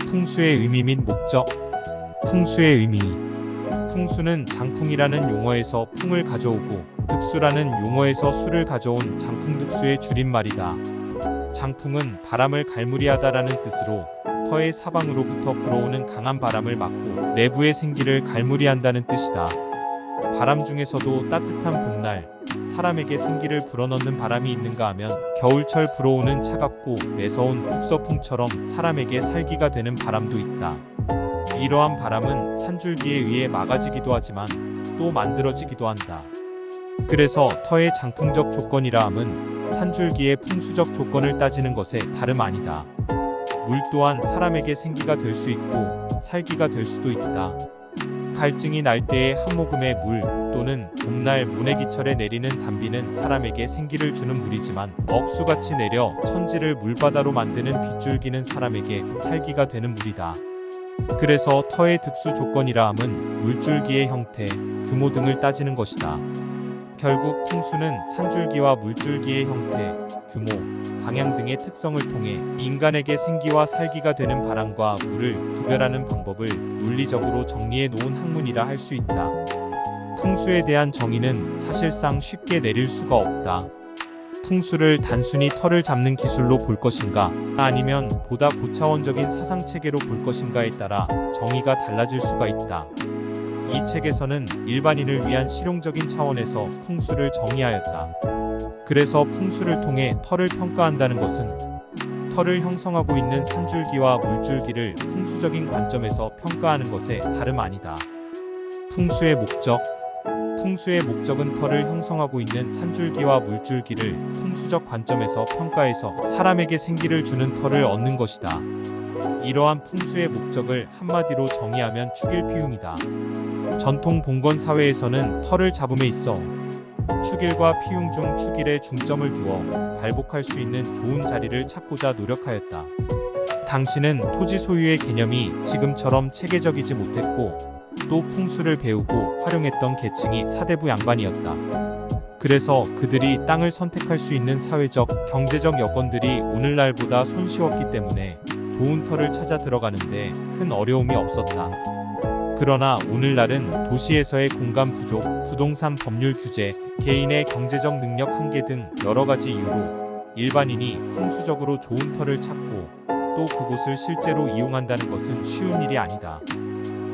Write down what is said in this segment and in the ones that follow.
풍수의 의미 및 목적. 풍수의 의미. 풍수는 장풍이라는 용어에서 풍을 가져오고 득수라는 용어에서 수를 가져온 장풍득수의 줄임말이다. 장풍은 바람을 갈무리하다라는 뜻으로 터의 사방으로부터 불어오는 강한 바람을 막고 내부의 생기를 갈무리한다는 뜻이다. 바람 중에서도 따뜻한 봄날 사람에게 생기를 불어넣는 바람이 있는가 하면 겨울철 불어오는 차갑고 매서운 북서풍처럼 사람에게 살기가 되는 바람도 있다. 이러한 바람은 산줄기에 의해 막아지기도 하지만 또 만들어지기도 한다. 그래서 터의 장풍적 조건이라 함은 산줄기의 풍수적 조건을 따지는 것에 다름 아니다. 물 또한 사람에게 생기가 될 수 있고 살기가 될 수도 있다. 갈증이 날 때의 한 모금의 물 또는 봄날 모내기철에 내리는 단비는 사람에게 생기를 주는 물이지만 억수같이 내려 천지를 물바다로 만드는 빗줄기는 사람에게 살기가 되는 물이다. 그래서 터의 득수 조건이라 함은 물줄기의 형태, 규모 등을 따지는 것이다. 결국 풍수는 산줄기와 물줄기의 형태, 규모, 방향 등의 특성을 통해 인간에게 생기와 살기가 되는 바람과 물을 구별하는 방법을 논리적으로 정리해 놓은 학문이라 할 수 있다. 풍수에 대한 정의는 사실상 쉽게 내릴 수가 없다. 풍수를 단순히 터를 잡는 기술로 볼 것인가 아니면 보다 고차원적인 사상체계로 볼 것인가에 따라 정의가 달라질 수가 있다. 이 책에서는 일반인을 위한 실용적인 차원에서 풍수를 정의하였다. 그래서 풍수를 통해 터를 평가한다는 것은 터를 형성하고 있는 산줄기와 물줄기를 풍수적인 관점에서 평가하는 것에 다름 아니다. 풍수의 목적. 풍수의 목적은 터를 형성하고 있는 산줄기와 물줄기를 풍수적 관점에서 평가해서 사람에게 생기를 주는 터를 얻는 것이다. 이러한 풍수의 목적을 한마디로 정의하면 축일피흉이다. 전통 봉건 사회에서는 터를 잡음에 있어 축일과 피흉 중 축일에 중점을 두어 발복할 수 있는 좋은 자리를 찾고자 노력하였다. 당시는 토지 소유의 개념이 지금처럼 체계적이지 못했고 또 풍수를 배우고 활용했던 계층이 사대부 양반이었다. 그래서 그들이 땅을 선택할 수 있는 사회적, 경제적 여건들이 오늘날보다 손쉬웠기 때문에 좋은 터를 찾아 들어가는데 큰 어려움이 없었다. 그러나 오늘날은 도시에서의 공간 부족, 부동산 법률 규제, 개인의 경제적 능력 한계 등 여러 가지 이유로 일반인이 풍수적으로 좋은 터를 찾고 또 그곳을 실제로 이용한다는 것은 쉬운 일이 아니다.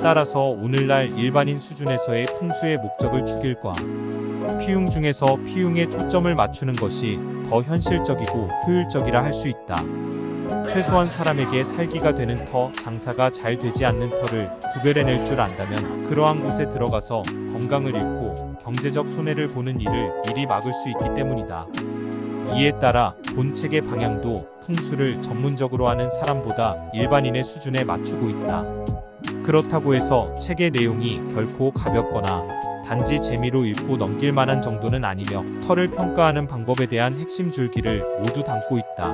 따라서 오늘날 일반인 수준에서의 풍수의 목적을 축일과 피흉 중에서 피흉에 초점을 맞추는 것이 더 현실적이고 효율적이라 할 수 있다. 최소한 사람에게 살기가 되는 터, 장사가 잘 되지 않는 터를 구별해낼 줄 안다면 그러한 곳에 들어가서 건강을 잃고 경제적 손해를 보는 일을 미리 막을 수 있기 때문이다. 이에 따라 본 책의 방향도 풍수를 전문적으로 하는 사람보다 일반인의 수준에 맞추고 있다. 그렇다고 해서 책의 내용이 결코 가볍거나 단지 재미로 읽고 넘길 만한 정도는 아니며 터를 평가하는 방법에 대한 핵심 줄기를 모두 담고 있다.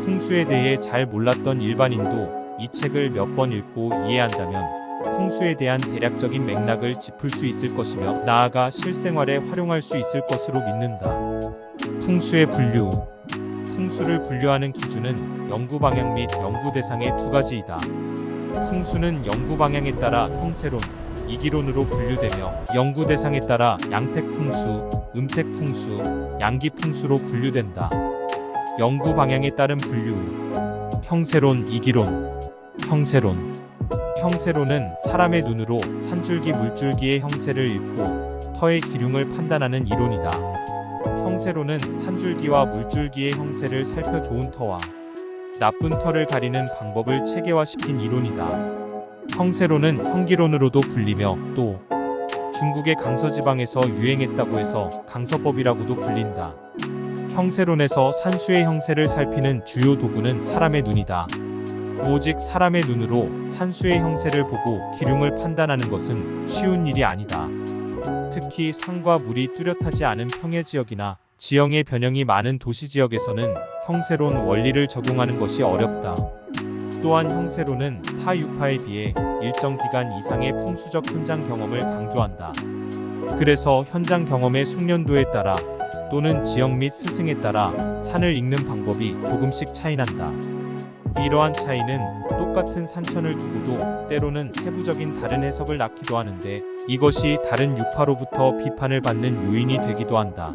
풍수에 대해 잘 몰랐던 일반인도 이 책을 몇 번 읽고 이해한다면 풍수에 대한 대략적인 맥락을 짚을 수 있을 것이며 나아가 실생활에 활용할 수 있을 것으로 믿는다. 풍수의 분류. 풍수를 분류하는 기준은 연구 방향 및 연구 대상의 두 가지이다. 풍수는 연구 방향에 따라 형세론, 이기론으로 분류되며 연구 대상에 따라 양택풍수, 음택풍수, 양기풍수로 분류된다. 연구 방향에 따른 분류. 형세론, 이기론. 형세론. 형세론은 사람의 눈으로 산줄기, 물줄기의 형세를 읽고 터의 기륭을 판단하는 이론이다. 형세론은 산줄기와 물줄기의 형세를 살펴 좋은 터와 나쁜 터를 가리는 방법을 체계화시킨 이론이다. 형세론은 형기론으로도 불리며 또 중국의 강서지방에서 유행했다고 해서 강서법이라고도 불린다. 형세론에서 산수의 형세를 살피는 주요 도구는 사람의 눈이다. 오직 사람의 눈으로 산수의 형세를 보고 기륭을 판단하는 것은 쉬운 일이 아니다. 특히 산과 물이 뚜렷하지 않은 평해지역이나 지형의 변형이 많은 도시지역에서는 형세론 원리를 적용하는 것이 어렵다. 또한 형세로는 타 유파에 비해 일정 기간 이상의 풍수적 현장 경험을 강조한다. 그래서 현장 경험의 숙련도에 따라 또는 지역 및 스승에 따라 산을 읽는 방법이 조금씩 차이난다. 이러한 차이는 똑같은 산천을 두고도 때로는 세부적인 다른 해석을 낳기도 하는데 이것이 다른 유파로부터 비판을 받는 요인이 되기도 한다.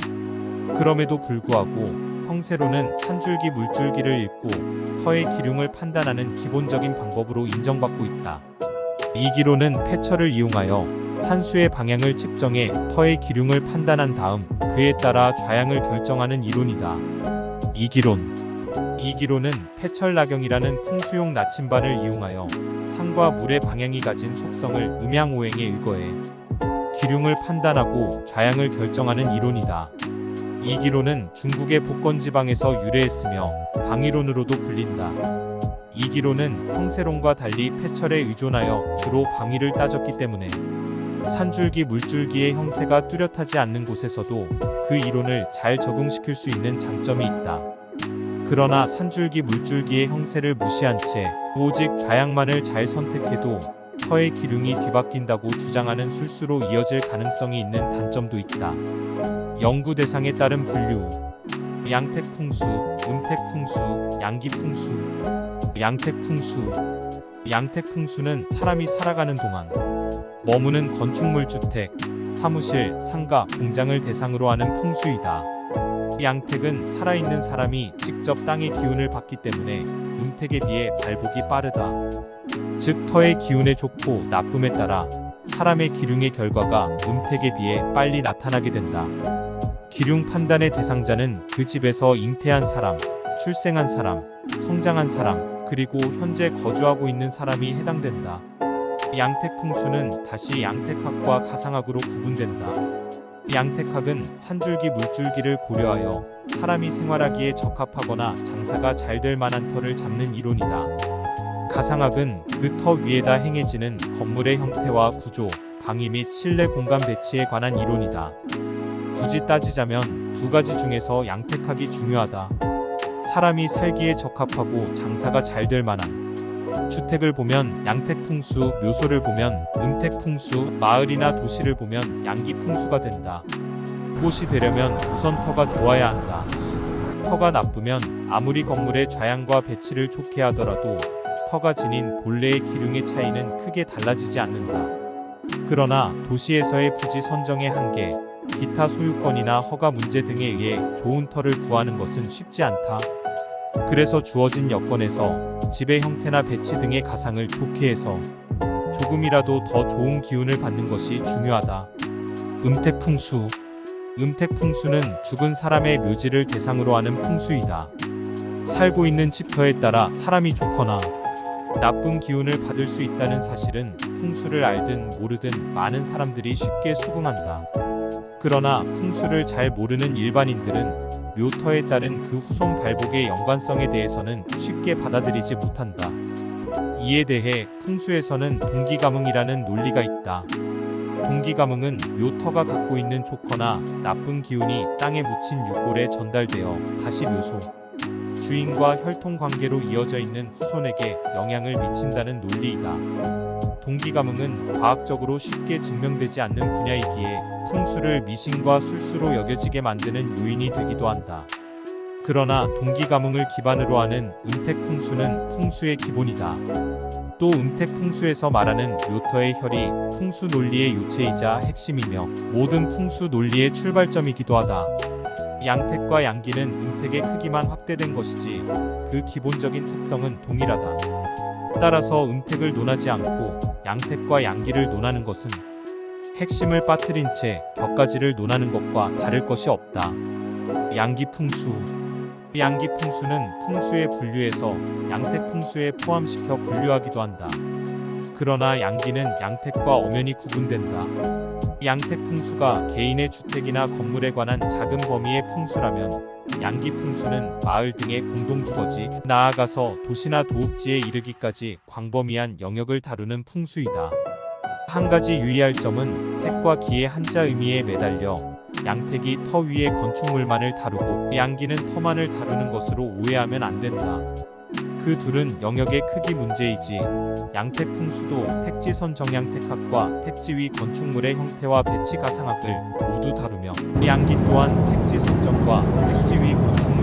그럼에도 불구하고 형세로는 산줄기 물줄기를 읽고 터의 기륭을 판단하는 기본적인 방법으로 인정받고 있다. 이 기로는 패처를 이용하여 산수의 방향을 측정해 터의 기륭을 판단한 다음 그에 따라 좌양을 결정하는 이론이다. 이기로는 패철나경이라는 풍수용 나침반을 이용하여 산과 물의 방향이 가진 속성을 음양오행에 의거해 기륭을 판단하고 좌양을 결정하는 이론이다. 이 기로는 중국의 복건 지방에서 유래했으며 방위론으로도 불린다. 이 기로는 형세론과 달리 패철에 의존하여 주로 방위를 따졌기 때문에 산줄기 물줄기의 형세가 뚜렷하지 않는 곳에서도 그 이론을 잘 적용시킬 수 있는 장점이 있다. 그러나 산줄기 물줄기의 형세를 무시한 채 오직 좌양만을 잘 선택해도 터의 기륭이 뒤바뀐다고 주장하는 술수로 이어질 가능성이 있는 단점도 있다. 연구 대상에 따른 분류 양택풍수, 음택풍수, 양기풍수 양택풍수는 사람이 살아가는 동안 머무는 건축물 주택, 사무실, 상가, 공장을 대상으로 하는 풍수이다. 양택은 살아있는 사람이 직접 땅의 기운을 받기 때문에 음택에 비해 발복이 빠르다. 즉 터의 기운의 좋고 나쁨에 따라 사람의 기륭의 결과가 음택에 비해 빨리 나타나게 된다. 기륭 판단의 대상자는 그 집에서 잉태한 사람, 출생한 사람, 성장한 사람, 그리고 현재 거주하고 있는 사람이 해당된다. 양택풍수는 다시 양택학과 가상학으로 구분된다. 양택학은 산줄기 물줄기를 고려하여 사람이 생활하기에 적합하거나 장사가 잘 될 만한 터를 잡는 이론이다. 가상학은 그 터 위에다 행해지는 건물의 형태와 구조, 방위 및 실내 공간 배치에 관한 이론이다. 굳이 따지자면 두 가지 중에서 양택학이 중요하다. 사람이 살기에 적합하고 장사가 잘 될 만한 주택을 보면 양택풍수, 묘소를 보면 음택풍수, 마을이나 도시를 보면 양기풍수가 된다. 꽃이 되려면 우선 터가 좋아야 한다. 터가 나쁘면 아무리 건물의 좌양과 배치를 좋게 하더라도 터가 지닌 본래의 기륭의 차이는 크게 달라지지 않는다. 그러나 도시에서의 부지 선정의 한계, 기타 소유권이나 허가 문제 등에 의해 좋은 터를 구하는 것은 쉽지 않다. 그래서 주어진 여건에서 집의 형태나 배치 등의 가상을 좋게 해서 조금이라도 더 좋은 기운을 받는 것이 중요하다. 음택풍수는 죽은 사람의 묘지를 대상으로 하는 풍수이다. 살고 있는 집터에 따라 사람이 좋거나 나쁜 기운을 받을 수 있다는 사실은 풍수를 알든 모르든 많은 사람들이 쉽게 수긍한다. 그러나 풍수를 잘 모르는 일반인들은 묘터에 따른 그 후손 발복의 연관성에 대해서는 쉽게 받아들이지 못한다. 이에 대해 풍수에서는 동기감응이라는 논리가 있다. 동기감응은 묘터가 갖고 있는 좋거나 나쁜 기운이 땅에 묻힌 유골에 전달되어 다시 묘소, 주인과 혈통 관계로 이어져 있는 후손에게 영향을 미친다는 논리이다. 동기감응은 과학적으로 쉽게 증명되지 않는 분야이기에 풍수를 미신과 술수로 여겨지게 만드는 요인이 되기도 한다. 그러나 동기감응을 기반으로 하는 음택풍수는 풍수의 기본이다. 또 음택풍수에서 말하는 묘터의 혈이 풍수 논리의 요체이자 핵심이며 모든 풍수 논리의 출발점이기도 하다. 양택과 양기는 음택의 크기만 확대된 것이지 그 기본적인 특성은 동일하다. 따라서 음택을 논하지 않고 양택과 양기를 논하는 것은 핵심을 빠뜨린 채 격가지를 논하는 것과 다를 것이 없다. 양기풍수는 풍수의 분류에서 양택풍수에 포함시켜 분류하기도 한다. 그러나 양기는 양택과 엄연히 구분된다. 양택풍수가 개인의 주택이나 건물에 관한 작은 범위의 풍수라면 양기풍수는 마을 등의 공동주거지, 나아가서 도시나 도읍지에 이르기까지 광범위한 영역을 다루는 풍수이다. 한 가지 유의할 점은 택과 기의 한자 의미에 매달려 양택이 터 위의 건축물만을 다루고 양기는 터만을 다루는 것으로 오해하면 안 된다. 그 둘은 영역의 크기 문제이지 양택 풍수도 택지 선정양택학과 택지 위 건축물의 형태와 배치 가상학을 모두 다루며 양기 또한 택지 선정과 택지 위 건축